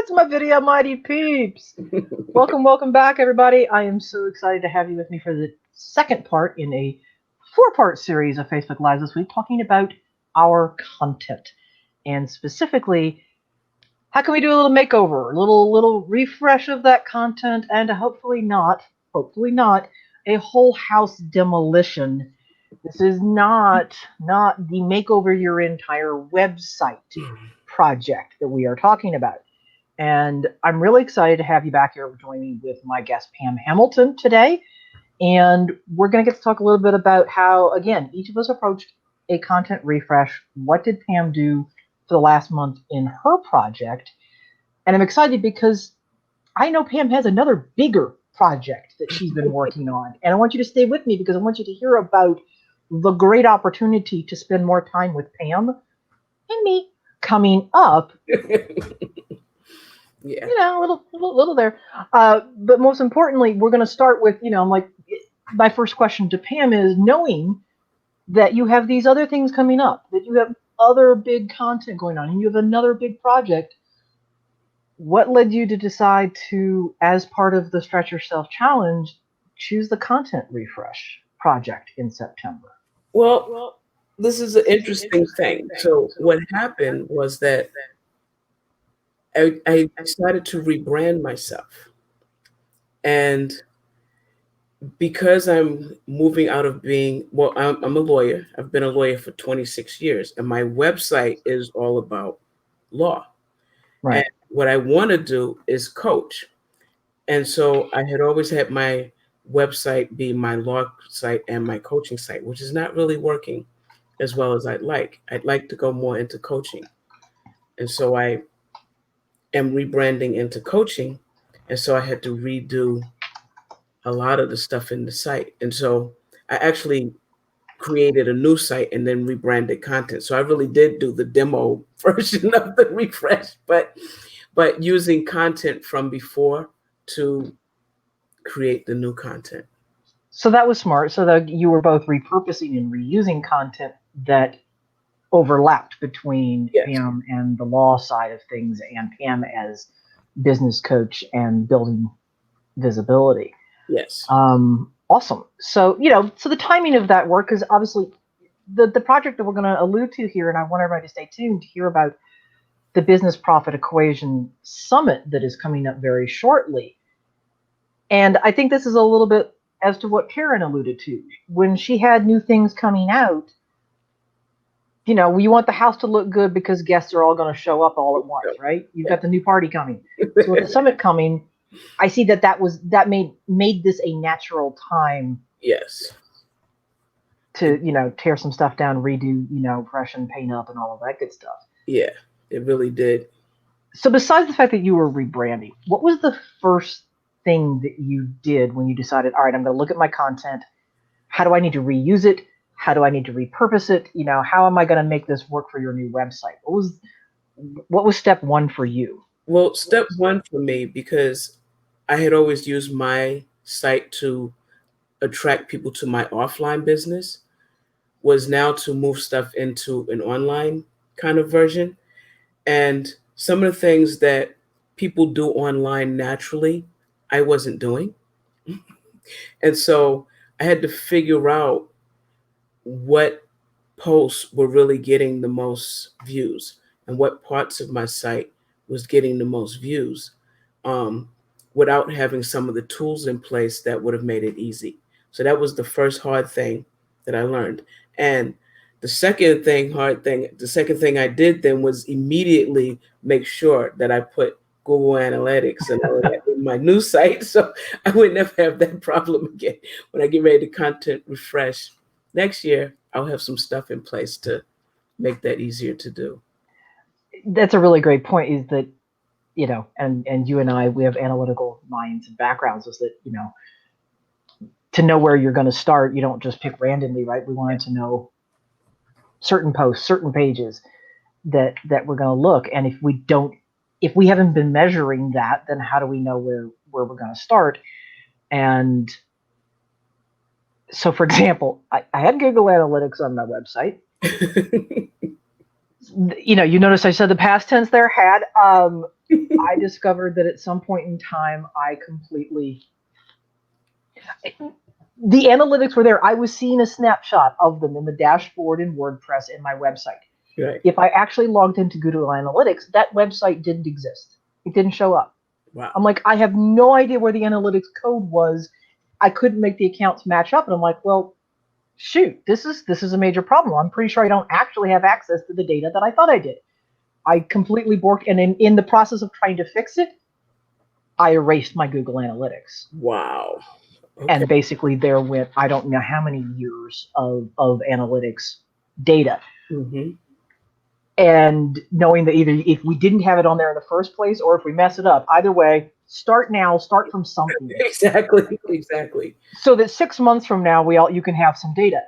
What's my video mighty peeps? Welcome back, everybody. I am so excited to have you with me for the second part in a four-part series of Facebook Lives this week, talking about our content. And specifically, how can we do a little makeover, a little refresh of that content, and hopefully not, a whole house demolition. This is not the makeover your entire website project that we are talking about. And I'm really excited to have you back here joining me with my guest, Pam Hamilton, today. And we're going to get to talk a little bit about how, again, each of us approached a content refresh. What did Pam do for the last month in her project? And I'm excited because I know Pam has another bigger project that she's been working on. And I want you to stay with me because I want you to hear about the great opportunity to spend more time with Pam and me coming up. Yeah. You know, a little there. But most importantly, we're going to start with, my first question to Pam is, knowing that you have these other things coming up, that you have other big content going on, and you have another big project, what led you to decide to, as part of the Stretch Yourself Challenge, choose the content refresh project in September? Well, this is an interesting thing. So what happened was that I decided to rebrand myself. And because I'm moving out of being, I'm a lawyer. I've been a lawyer for 26 years, and my website is all about law. Right. And what I want to do is coach. And so I had always had my website be my law site and my coaching site, which is not really working as well as I'd like. I'd like to go more into coaching. And so I am rebranding into coaching. And so I had to redo a lot of the stuff in the site. And so I actually created a new site and then rebranded content. So I really did do the demo version of the refresh, but using content from before to create the new content. So that was smart. So that you were both repurposing and reusing content that overlapped between Pam and the law side of things and Pam as business coach and building visibility. Yes. Awesome. So, so the timing of that work is obviously the project that we're going to allude to here, and I want everybody to stay tuned to hear about the Business Profit Equation Summit that is coming up very shortly. And I think this is a little bit as to what Karen alluded to. When she had new things coming out, you want the house to look good because guests are all going to show up all at once, right? You've got the new party coming. So with the summit coming, I see that made this a natural time. Yes. To tear some stuff down, redo, freshen, paint up, and all of that good stuff. Yeah, it really did. So besides the fact that you were rebranding, what was the first thing that you did when you decided, all right, I'm going to look at my content. How do I need to reuse it? How do I need to repurpose it? How am I going to make this work for your new website? What was step one for you? Well, step one for me, because I had always used my site to attract people to my offline business, was now to move stuff into an online kind of version. And some of the things that people do online naturally, I wasn't doing. And so I had to figure out what posts were really getting the most views and what parts of my site was getting the most views, without having some of the tools in place that would have made it easy. So that was the first hard thing that I learned. And the second thing I did then was immediately make sure that I put Google Analytics and all that in my new site, so I would never have that problem again. When I get ready to content refresh next year, I'll have some stuff in place to make that easier to do. That's a really great point, is that, and you and I, we have analytical minds and backgrounds, is that, to know where you're going to start, you don't just pick randomly, right? We wanted to know certain posts, certain pages that we're going to look. And if we haven't been measuring that, then how do we know where we're going to start? And so, for example, I had Google Analytics on my website. You notice I said the past tense there, had. I discovered that at some point in time, the analytics were there. I was seeing a snapshot of them in the dashboard in WordPress in my website. Right. If I actually logged into Google Analytics, that website didn't exist. It didn't show up. Wow. I'm like, I have no idea where the analytics code was. I couldn't make the accounts match up. And I'm like, well, shoot, this is a major problem. I'm pretty sure I don't actually have access to the data that I thought I did. I completely borked, and in the process of trying to fix it, I erased my Google Analytics. Wow. Okay. And basically there went, I don't know how many years of analytics data. Mm-hmm. And knowing that either if we didn't have it on there in the first place or if we mess it up, either way, start now, start from something. Exactly. So that 6 months from now, you can have some data.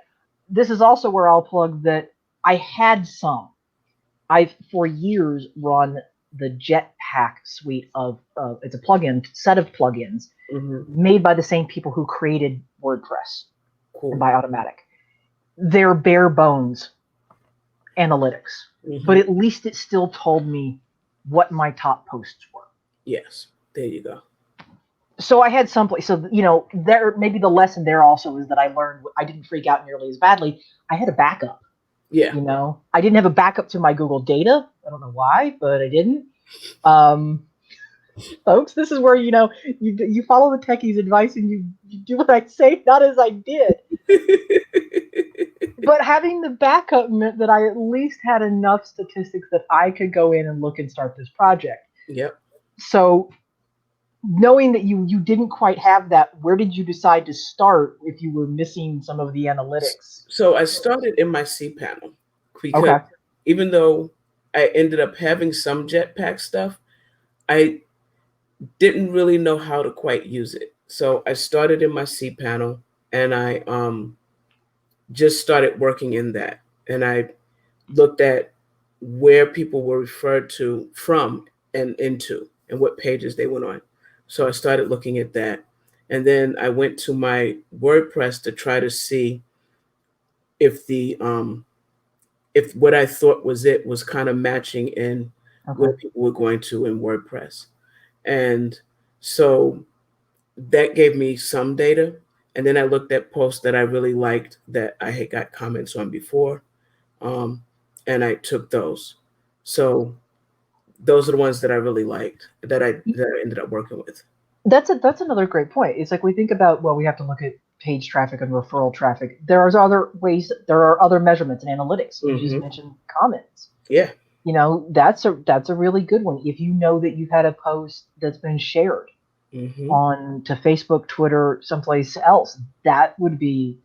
This is also where I'll plug that I had some. I've for years run the Jetpack suite of, it's a set of plugins made by the same people who created WordPress and by Automatic. They're bare bones analytics, but at least it still told me what my top posts were. Yes, there you go. So I had someplace. So there maybe the lesson there also is that I learned I didn't freak out nearly as badly. I had a backup. Yeah. I didn't have a backup to my Google data. I don't know why, but I didn't. Folks, this is where you follow the techie's advice and you do what I say, not as I did. But having the backup meant that I at least had enough statistics that I could go in and look and start this project. Yep. So knowing that you didn't quite have that, where did you decide to start if you were missing some of the analytics? So I started in my cPanel because even though I ended up having some Jetpack stuff, I didn't really know how to quite use it. So I started in my cPanel and I just started working in that. And I looked at where people were referred to from and into and what pages they went on. So I started looking at that. And then I went to my WordPress to try to see if if what I thought was it was kind of matching in where people were going to in WordPress. And so that gave me some data. And then I looked at posts that I really liked that I had got comments on before. And I took those. So those are the ones that I really liked that I ended up working with. That's another great point. It's like we think about, well, we have to look at page traffic and referral traffic. There are other ways. There are other measurements in analytics. You just mentioned comments. Yeah. That's a really good one. If you know that you've had a post that's been shared on to Facebook, Twitter, someplace else, that would be,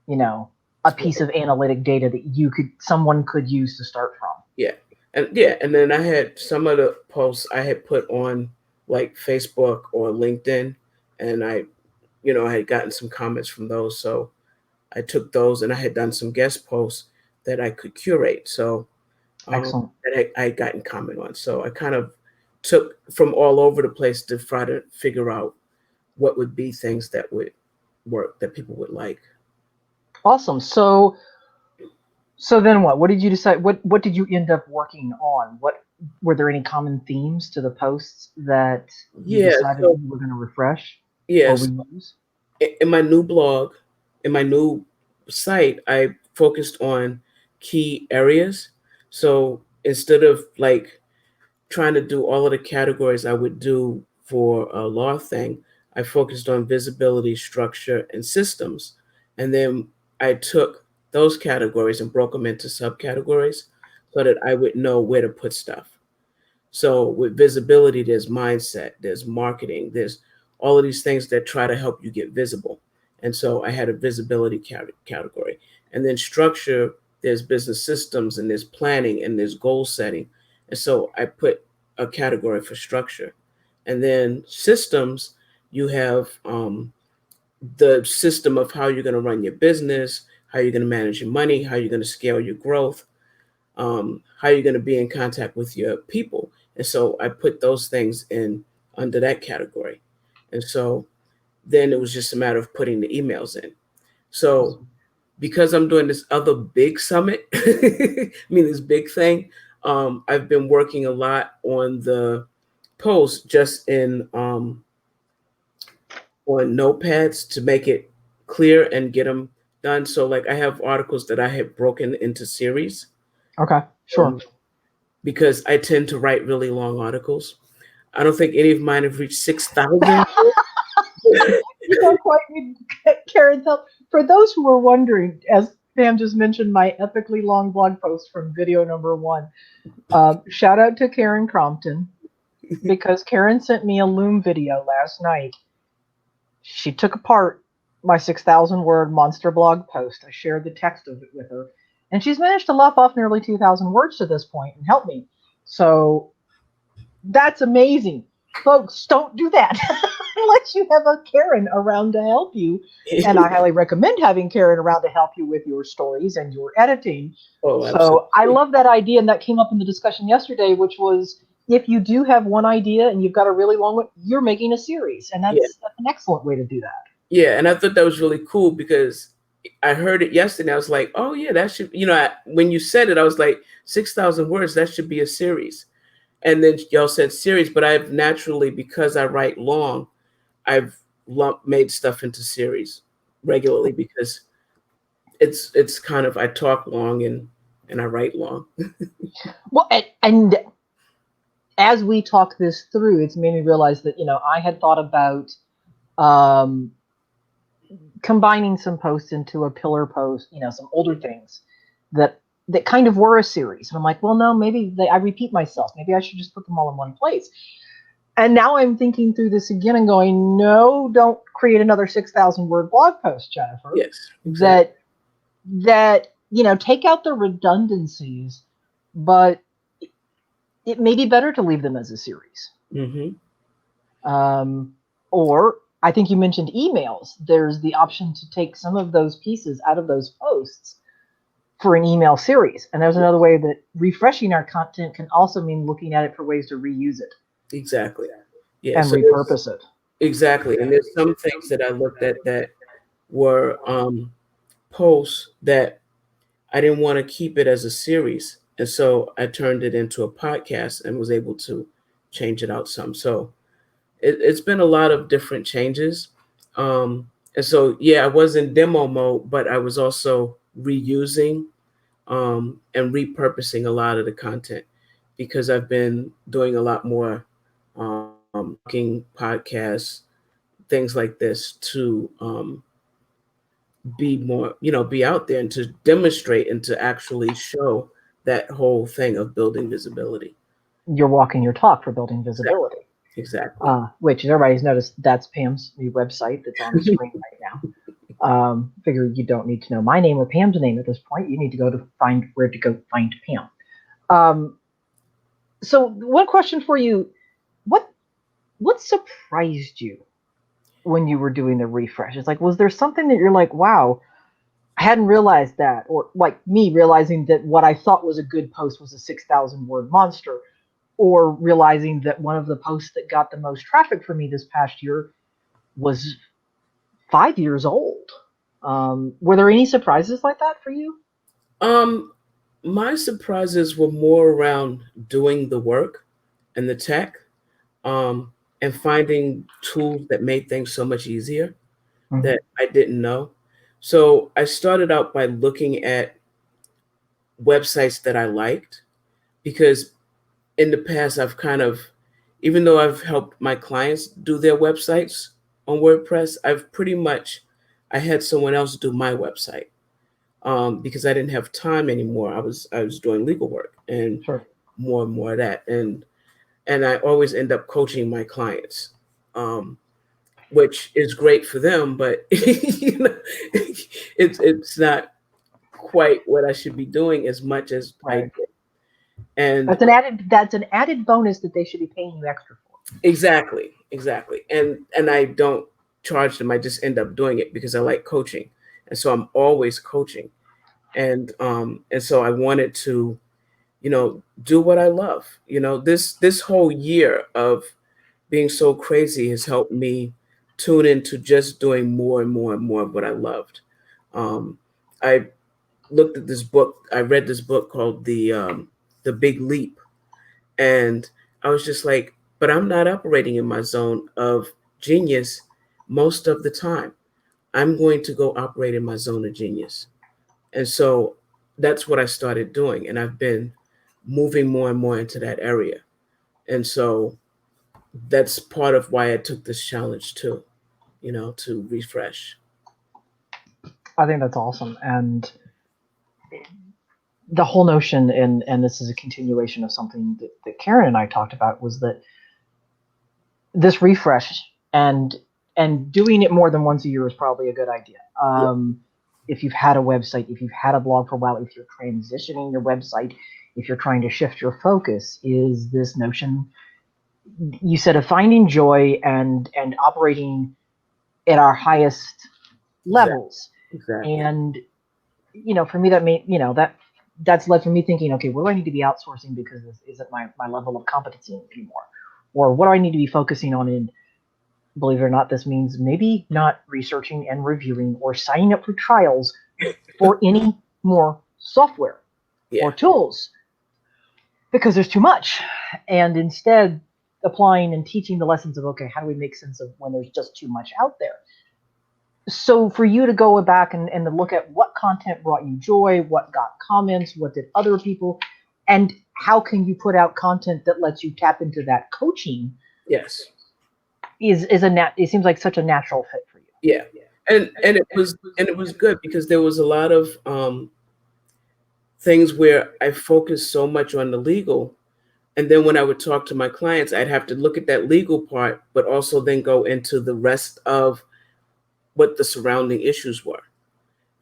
a piece of analytic data that someone could use to start from. Yeah. And then I had some of the posts I had put on like Facebook or LinkedIn, and I had gotten some comments from those. So I took those and I had done some guest posts that I could curate. So excellent. That I had gotten comment on. So I kind of took from all over the place to try to figure out what would be things that would work, that people would like. Awesome. So then what? What did you decide? What did you end up working on? Were there any common themes to the posts that you decided you were going to refresh? Yes. In my new blog, in my new site, I focused on key areas. So instead of like trying to do all of the categories I would do for a law thing, I focused on visibility, structure, and systems. And then I took those categories and broke them into subcategories so that I would know where to put stuff. So with visibility, there's mindset, there's marketing, there's all of these things that try to help you get visible. And so I had a visibility category. And then structure, there's business systems and there's planning and there's goal setting. And so I put a category for structure. And then systems, you have the system of how you're going to run your business, how you're going to manage your money, how you're going to scale your growth, how you're going to be in contact with your people. And so I put those things in under that category. And so then it was just a matter of putting the emails in. So because I'm doing this other big summit, this big thing, I've been working a lot on the posts just in on notepads to make it clear and get them done. So like I have articles that I have broken into series. Okay, sure. Because I tend to write really long articles. I don't think any of mine have reached 6,000. You don't quite need Karen's help. For those who are wondering, as Pam just mentioned, my epically long blog post from video number 1. Shout out to Karen Crompton, because Karen sent me a Loom video last night. She took apart my 6,000 word monster blog post. I shared the text of it with her, and she's managed to lop off nearly 2,000 words to this point and help me. So that's amazing. Folks, don't do that unless you have a Karen around to help you. And I highly recommend having Karen around to help you with your stories and your editing. Oh, so I love that idea, and that came up in the discussion yesterday, which was if you do have one idea and you've got a really long one, you're making a series, and that's an excellent way to do that. Yeah, and I thought that was really cool because I heard it yesterday. I was like, oh yeah, that should, when you said it, I was like, 6,000 words, that should be a series. And then y'all said series, but I've naturally, because I write long, I've made stuff into series regularly because it's kind of, I talk long and I write long. Well, and as we talk this through, it's made me realize that, I had thought about combining some posts into a pillar post, some older things that kind of were a series. And I'm like, well, no, maybe I repeat myself. Maybe I should just put them all in one place. And now I'm thinking through this again and going, no, don't create another 6,000 word blog post, Jennifer. Yes. Exactly. That take out the redundancies, but it may be better to leave them as a series. Mm-hmm. Or I think you mentioned emails. There's the option to take some of those pieces out of those posts for an email series. And there's another way that refreshing our content can also mean looking at it for ways to reuse it. Exactly. Yeah. And so repurpose it. Exactly. And there's some things that I looked at that were posts that I didn't want to keep it as a series. And so I turned it into a podcast and was able to change it out some. So it's been a lot of different changes. And so, I was in demo mode, but I was also reusing and repurposing a lot of the content because I've been doing a lot more podcasts, things like this to be more, be out there and to demonstrate and to actually show that whole thing of building visibility. You're walking your talk for building visibility. Exactly. Which everybody's noticed, that's Pam's new website that's on the screen right now. Figure you don't need to know my name or Pam's name at this point. You need to go to find where to go find Pam. So one question for you, what surprised you when you were doing the refresh? It's like, was there something that you're like, wow, I hadn't realized that? Or like me realizing that what I thought was a good post was a 6,000 word monster, or realizing that one of the posts that got the most traffic for me this past year was 5 years old. Were there any surprises like that for you? My surprises were more around doing the work and the tech, and finding tools that made things so much easier that I didn't know. So I started out by looking at websites that I liked, because in the past I've kind of, even though I've helped my clients do their websites on WordPress, I had someone else do my website because I didn't have time anymore. I was doing legal work and more and more of that, and I always end up coaching my clients, which is great for them, but it's not quite what I should be doing as much as I did. And that's an added bonus that they should be paying you extra for. Exactly. And I don't charge them. I just end up doing it because I like coaching, and so I'm always coaching, and so I wanted to, do what I love. This whole year of being so crazy has helped me tune into just doing more and more and more of what I loved. I looked at this book. I read this book called The Big Leap, and I was just like, but I'm not operating in my zone of genius most of the time. I'm going to go operate in my zone of genius. And so that's what I started doing. And I've been moving more and more into that area. And so that's part of why I took this challenge too, to refresh. I think that's awesome. And the whole notion, and this is a continuation of something that Karen and I talked about, was that this refresh and doing it more than once a year is probably a good idea. If you've had a website, if you've had a blog for a while, if you're transitioning your website, if you're trying to shift your focus, is this notion you said of finding joy and operating at our highest levels. Exactly. And for me, that made that's led for me thinking, okay, what do I need to be outsourcing because this isn't my level of competency anymore, or what do I need to be focusing on in. Believe it or not, this means maybe not researching and reviewing or signing up for trials for any more software or tools because there's too much. And instead, applying and teaching the lessons of, okay, how do we make sense of when there's just too much out there? So for you to go back and to look at what content brought you joy, what got comments, what did other people, and how can you put out content that lets you tap into that coaching? Yes. It seems like such a natural fit for you. Yeah. And it was good because there was a lot of things where I focused so much on the legal, and then when I would talk to my clients, I'd have to look at that legal part, but also then go into the rest of what the surrounding issues were.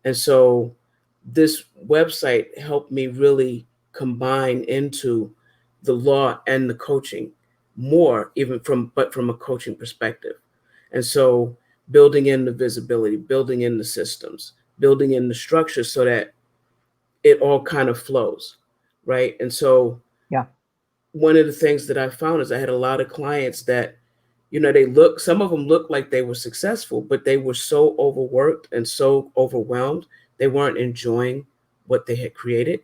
And so this website helped me really combine into the law and the coaching more, from a coaching perspective. And so building in the visibility, building in the systems, building in the structure so that it all kind of flows, right? And so one of the things that I found is I had a lot of clients that, some of them looked like they were successful, but they were so overworked and so overwhelmed, they weren't enjoying what they had created.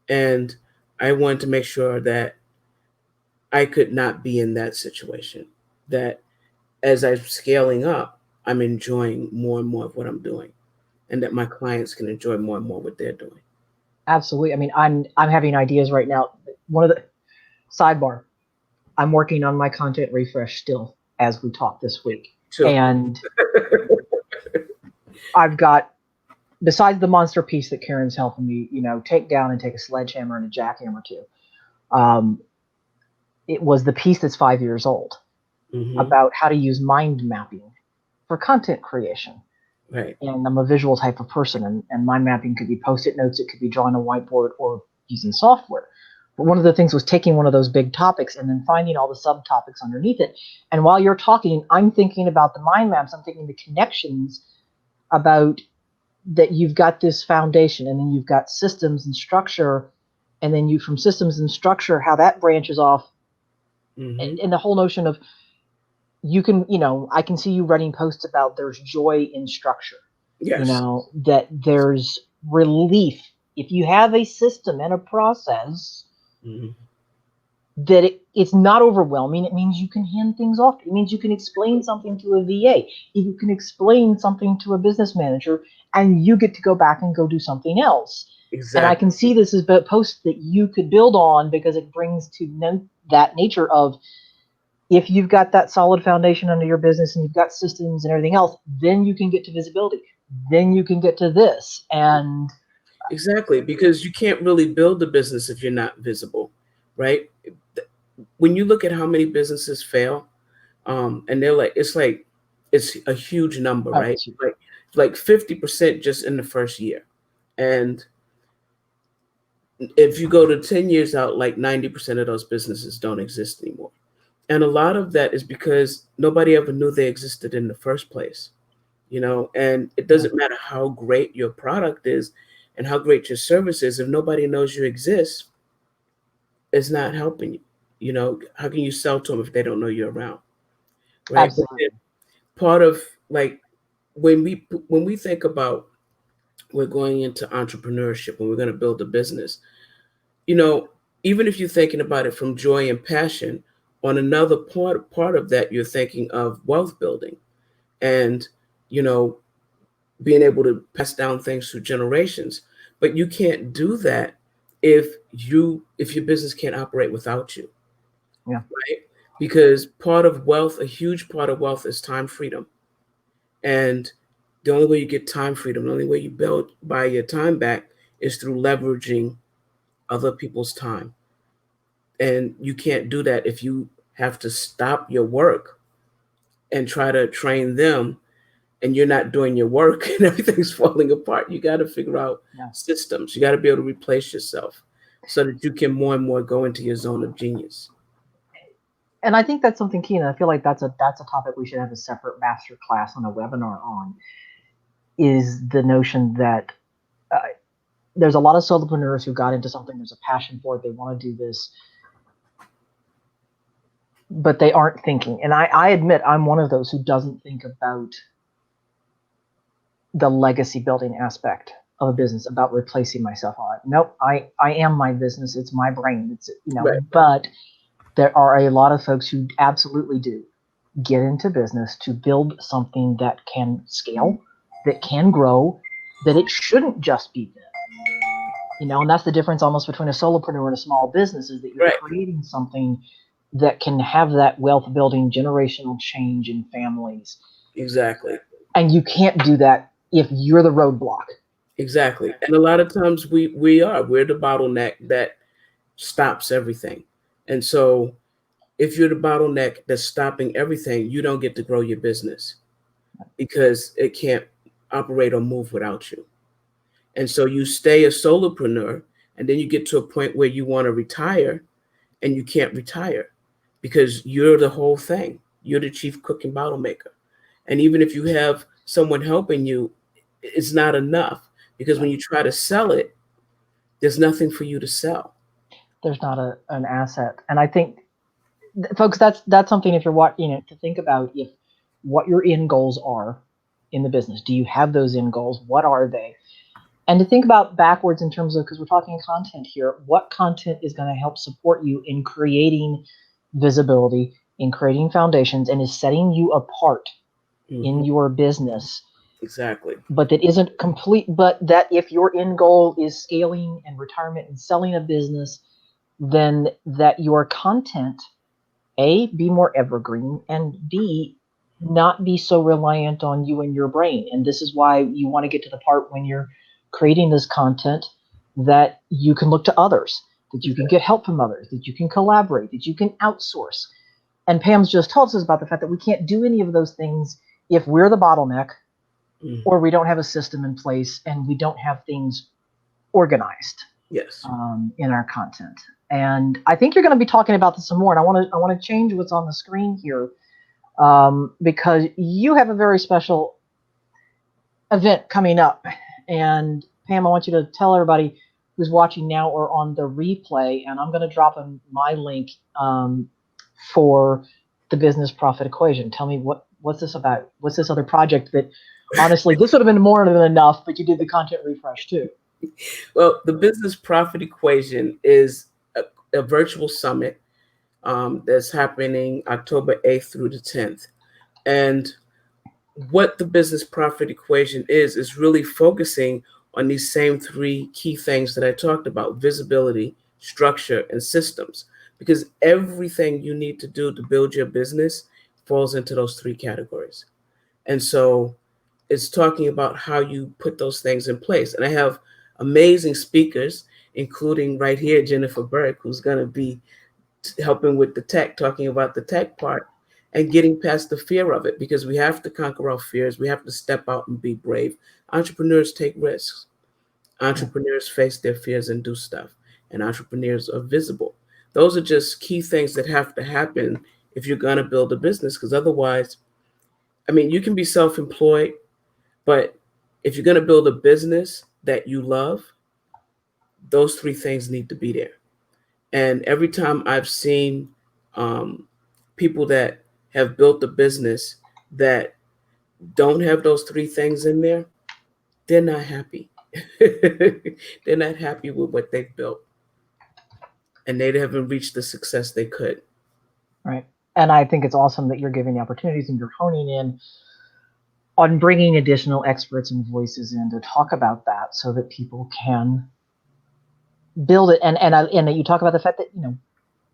And I wanted to make sure that I could not be in that situation, that as I'm scaling up, I'm enjoying more and more of what I'm doing, and that my clients can enjoy more and more what they're doing. Absolutely. I mean, I'm having ideas right now. One of the sidebar, I'm working on my content refresh still as we talk this week. Too. And I've got, besides the monster piece that Karen's helping me, take down and take a sledgehammer and a jackhammer to, it was the piece that's 5 years old about how to use mind mapping for content creation. Right. And I'm a visual type of person, and mind mapping could be Post-it notes, it could be drawing a whiteboard or using software. But one of the things was taking one of those big topics and then finding all the subtopics underneath it. And while you're talking, I'm thinking about the mind maps. I'm thinking the connections about that you've got this foundation, and then you've got systems and structure, and then you from systems and structure, how that branches off. And the whole notion of you can, I can see you writing posts about there's joy in structure. Yes. That there's relief. If you have a system and a process, that it's not overwhelming. It means you can hand things off. It means you can explain something to a VA. You can explain something to a business manager, and you get to go back and go do something else. Exactly. And I can see this as a post that you could build on because it brings to that nature of, if you've got that solid foundation under your business and you've got systems and everything else, then you can get to visibility. Then you can get to this. And exactly, because you can't really build a business if you're not visible, right? When you look at how many businesses fail, and they're like, it's a huge number, right? Like 50% just in the first year. And if you go to 10 years out, like 90% of those businesses don't exist anymore. And a lot of that is because nobody ever knew they existed in the first place, and it doesn't matter how great your product is and how great your service is. If nobody knows you exist, it's not helping you. How can you sell to them if they don't know you're around? Right. Absolutely. Part of, like, when we think about we're going into entrepreneurship and we're going to build a business, even if you're thinking about it from joy and passion, on another part of that, you're thinking of wealth building and, you know, being able to pass down things through generations. But you can't do that if your business can't operate without you, Yeah. right? Because part of wealth, a huge part of wealth is time freedom. And the only way you get time freedom, the only way you buy your time back is through leveraging other people's time. And you can't do that if you have to stop your work and try to train them and you're not doing your work and everything's falling apart. You got to figure out systems. You got to be able to replace yourself so that you can more and more go into your zone of genius. And I think that's something key, and I feel like that's a topic we should have a separate master class on a webinar on, is the notion that there's a lot of solopreneurs who got into something, there's a passion for it, they want to do this, but they aren't thinking. And I admit I'm one of those who doesn't think about the legacy building aspect of a business, about replacing myself. Nope, I am my business. It's my brain. It's, you know, Right. But there are a lot of folks who absolutely do get into business to build something that can scale, that can grow, that it shouldn't just be them. You know, and that's the difference almost between a solopreneur and a small business, is that you're Right. creating something that can have that wealth building, generational change in families. Exactly. And you can't do that if you're the roadblock. Exactly. And a lot of times we're the bottleneck that stops everything. And so if you're the bottleneck that's stopping everything, you don't get to grow your business because it can't operate or move without you. And so you stay a solopreneur, and then you get to a point where you want to retire and you can't retire because you're the whole thing. You're the chief cook and bottle maker. And even if you have someone helping you, it's not enough, because when you try to sell it, there's nothing for you to sell. There's not an asset. And I think, folks, that's something, if you're watching, to think about, if what your end goals are in the business. Do you have those end goals? What are they? And to think about backwards in terms of, because we're talking content here, what content is going to help support you in creating visibility, in creating foundations, and is setting you apart in your business. Exactly. But that isn't complete, but that if your end goal is scaling and retirement and selling a business, then that your content, A, be more evergreen, and B, not be so reliant on you and your brain. And this is why you want to get to the part when you're creating this content that you can look to others, that you can get help from others, that you can collaborate, that you can outsource. And Pam's just told us about the fact that we can't do any of those things if we're the bottleneck, or we don't have a system in place and we don't have things organized. Yes. In our content. And I think you're going to be talking about this some more. And I want to change what's on the screen here, because you have a very special event coming up. And Pam, I want you to tell everybody who's watching now or on the replay, and I'm going to drop in my link for the Business Profit Equation. Tell me what's this about? What's this other project that, honestly, this would have been more than enough, but you did the content refresh too. Well, the Business Profit Equation is a virtual summit that's happening October 8th through the 10th. And what the Business Profit Equation is really focusing on these same three key things that I talked about: visibility, structure, and systems. Because everything you need to do to build your business falls into those three categories. And so it's talking about how you put those things in place. And I have amazing speakers, including right here, Jennifer Burke, who's going to be helping with the tech, talking about the tech part and getting past the fear of it, because we have to conquer our fears. We have to step out and be brave. Entrepreneurs take risks. Entrepreneurs face their fears and do stuff. And entrepreneurs are visible. Those are just key things that have to happen if you're going to build a business, because otherwise, I mean, you can be self-employed, but if you're going to build a business that you love, those three things need to be there. And every time I've seen people that have built a business that don't have those three things in there, they're not happy. They're not happy with what they've built. And they haven't reached the success they could. Right. And I think it's awesome that you're giving the opportunities and you're honing in on bringing additional experts and voices in to talk about that so that people can build it. And that you talk about the fact that,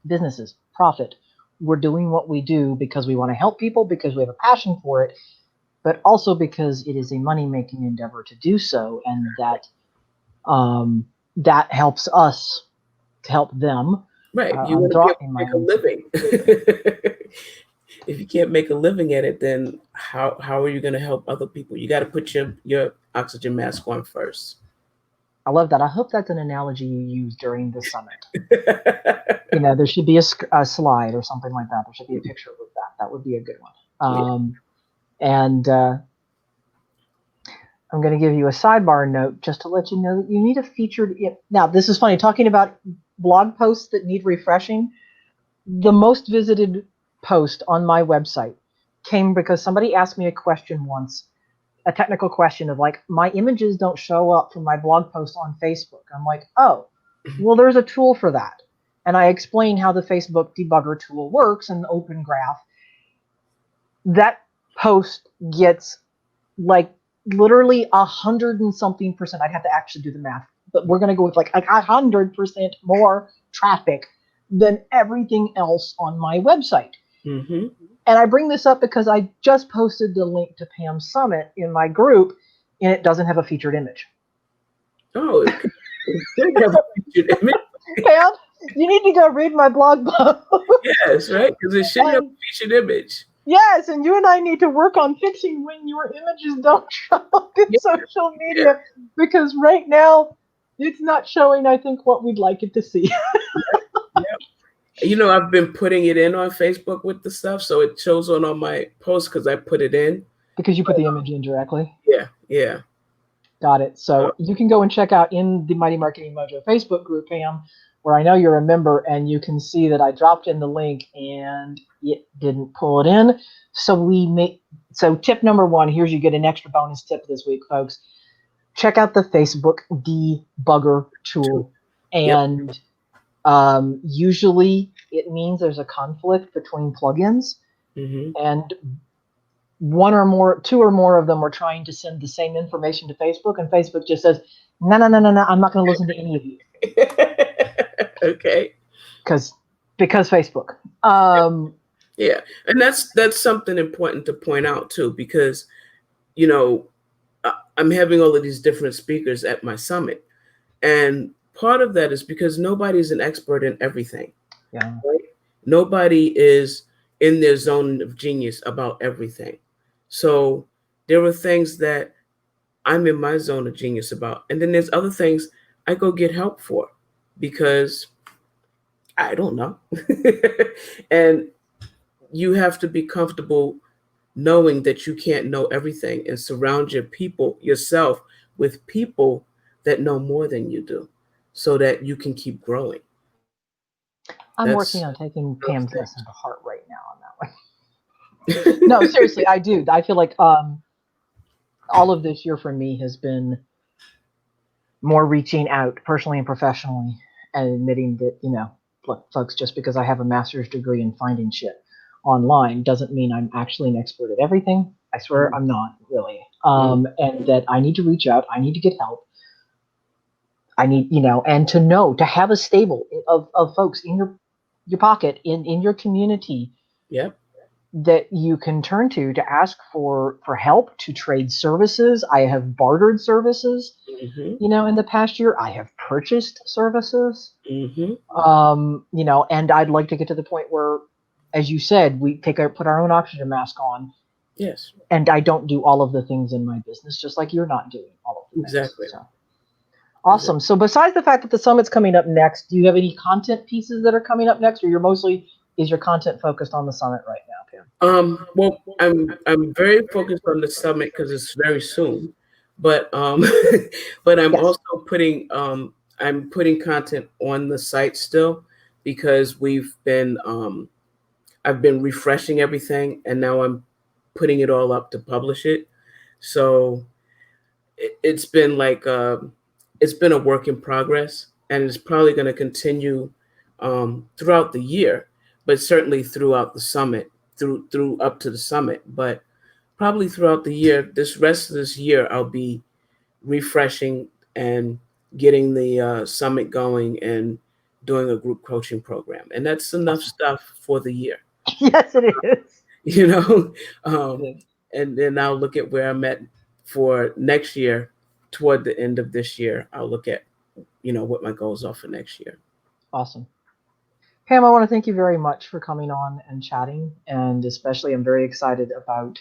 businesses, profit, we're doing what we do because we want to help people, because we have a passion for it, but also because it is a money-making endeavor to do so, and that helps us to help them. Right. You I'm want to be able dropping to my make a own. living. If you can't make a living at it, then how are you going to help other people? You got to put your oxygen mask on first. I love that. I hope that's an analogy you use during the summit. There should be a slide or something like that. There should be a picture with that. That would be a good one. And I'm going to give you a sidebar note just to let you know that you need a featured. Now, this is funny. Talking about blog posts that need refreshing, the most visited post on my website came because somebody asked me a question once, a technical question of like, my images don't show up from my blog post on Facebook. I'm like, oh, well, there's a tool for that. And I explain how the Facebook debugger tool works and the Open Graph. That post gets like literally 100 and something percent. I'd have to actually do the math, but we're going to go with like 100% more traffic than everything else on my website. Mm-hmm. And I bring this up because I just posted the link to Pam's Summit in my group, and it doesn't have a featured image. Oh, it did have a featured image. Pam, you need to go read my blog post. Yes, right? Because it should have a featured image. Yes, and you and I need to work on fixing when your images don't show up in social media, because right now it's not showing, I think, what we'd like it to see. I've been putting it in on Facebook with the stuff, so it shows on all my posts because I put it in. Because you put the image in directly? Yeah. Got it. So you can go and check out in the Mighty Marketing Mojo Facebook group, Pam, where I know you're a member, and you can see that I dropped in the link and it didn't pull it in. So tip number one, you get an extra bonus tip this week, folks. Check out the Facebook debugger tool. And usually it means there's a conflict between plugins. Mm-hmm. And two or more of them are trying to send the same information to Facebook, and Facebook just says, no, I'm not going to listen to any of you. Okay. Because Facebook. Yeah, and that's something important to point out too, because I'm having all of these different speakers at my summit, and part of that is because nobody's an expert in everything. Yeah. Right? Nobody is in their zone of genius about everything. So there are things that I'm in my zone of genius about, and then there's other things I go get help for because I don't know. And you have to be comfortable knowing that you can't know everything, and surround yourself with people that know more than you do, so that you can keep growing. I'm working on taking Pam's lesson to heart right now on that one. No, seriously, I do. I feel like all of this year for me has been more reaching out personally and professionally, and admitting that, look, folks, just because I have a master's degree in finding shit online doesn't mean I'm actually an expert at everything. I swear I'm not really. And that I need to reach out. I need to get help. I need, and to have a stable of folks in your pocket, in your community. Yep. That you can turn to ask for help, to trade services. I have bartered services. Mm-hmm. In the past year, I have purchased services. Mm-hmm. And I'd like to get to the point where, as you said, we put our own oxygen mask on. Yes. And I don't do all of the things in my business, just like you're not doing all of the exactly. things. So. Awesome. Exactly. So besides the fact that the summit's coming up next, do you have any content pieces that are coming up next, or is your content focused on the summit right now, Pam? Well, I'm very focused on the summit because it's very soon, but but I'm also putting I'm putting content on the site still, because I've been refreshing everything, and now I'm putting it all up to publish it. So it's been like it's been a work in progress, and it's probably going to continue throughout the year. but certainly throughout the summit, through up to the summit. But probably throughout the year, this rest of this year, I'll be refreshing and getting the summit going and doing a group coaching program. And that's enough stuff for the year. Yes, it is. You know, It is. and then I'll look at where I'm at for next year. Toward the end of this year, I'll look at, what my goals are for next year. Awesome. Pam, I want to thank you very much for coming on and chatting. And especially, I'm very excited about,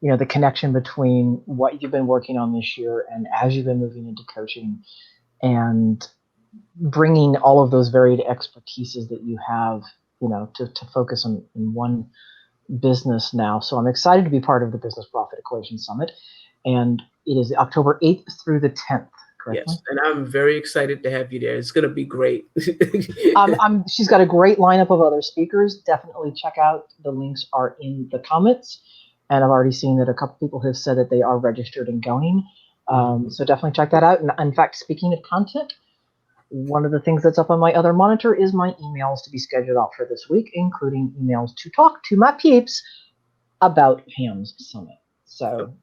the connection between what you've been working on this year and as you've been moving into coaching and bringing all of those varied expertises that you have, to focus on in one business now. So I'm excited to be part of the Business Profit Equation Summit. And it is October 8th through the 10th, correct? Yes, and I'm very excited to have you there. It's going to be great. She's got a great lineup of other speakers. Definitely check out. The links are in the comments. And I've already seen that a couple people have said that they are registered and going. So definitely check that out. And in fact, speaking of content, one of the things that's up on my other monitor is my emails to be scheduled out for this week, including emails to talk to my peeps about Pam's Summit. So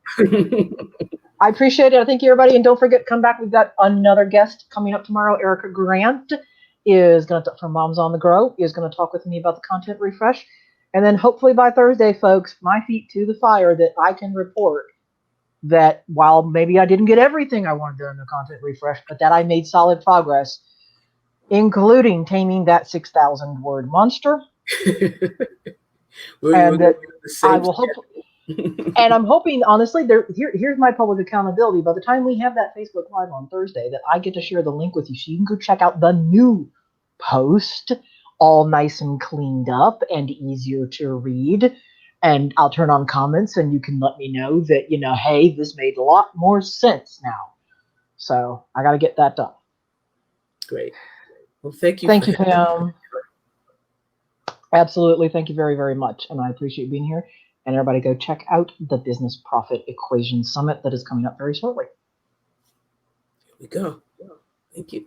I appreciate it. Thank you, everybody. And don't forget to come back. We've got another guest coming up tomorrow. Erica Grant is going to, from Moms on the Grow, is going to talk with me about the content refresh. And then hopefully by Thursday, folks, my feet to the fire that I can report that while maybe I didn't get everything I wanted done in the content refresh, but that I made solid progress, including taming that 6,000 word monster. And that I will hope, and I'm hoping, honestly, here's my public accountability. By the time we have that Facebook Live on Thursday, that I get to share the link with you so you can go check out the new post, all nice and cleaned up and easier to read. And I'll turn on comments and you can let me know that, hey, this made a lot more sense now. So I got to get that done. Great. Well, thank you. Thank you, Pam. Absolutely. Thank you very, very much. And I appreciate being here. And everybody go check out the Business Profit Equation Summit that is coming up very shortly. Here we go. Thank you.